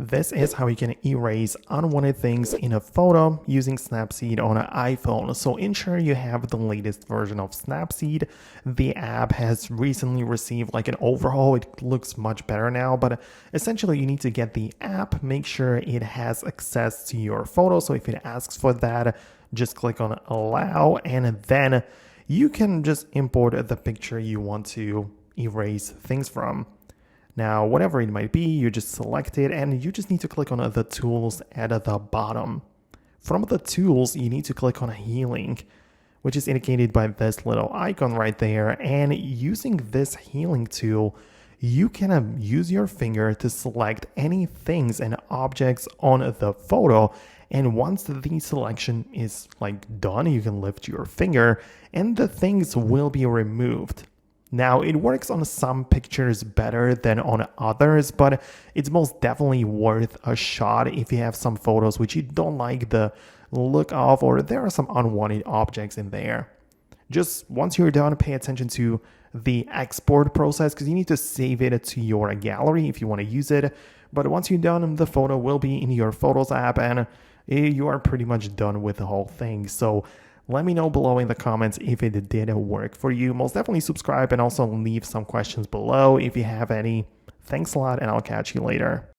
This is how you can erase unwanted things in a photo using Snapseed on an iPhone. So ensure you have the latest version of Snapseed. The app has recently received like an overhaul. It looks much better now, but essentially you need to get the app, make sure it has access to your photo. So if it asks for that, just click on allow, and then you can just import the picture you want to erase things from. Now, whatever it might be, you just select it and you just need to click on the tools at the bottom. From the tools, you need to click on healing, which is indicated by this little icon right there. And using this healing tool, you can use your finger to select any things and objects on the photo. And once the selection is done, you can lift your finger and the things will be removed. Now, it works on some pictures better than on others, but it's most definitely worth a shot if you have some photos which you don't like the look of, or there are some unwanted objects in there. Just once you're done, pay attention to the export process because you need to save it to your gallery if you want to use it. But once you're done, the photo will be in your Photos app and you are pretty much done with the whole thing. So let me know below in the comments if it did work for you. Most definitely subscribe and also leave some questions below if you have any. Thanks a lot, and I'll catch you later.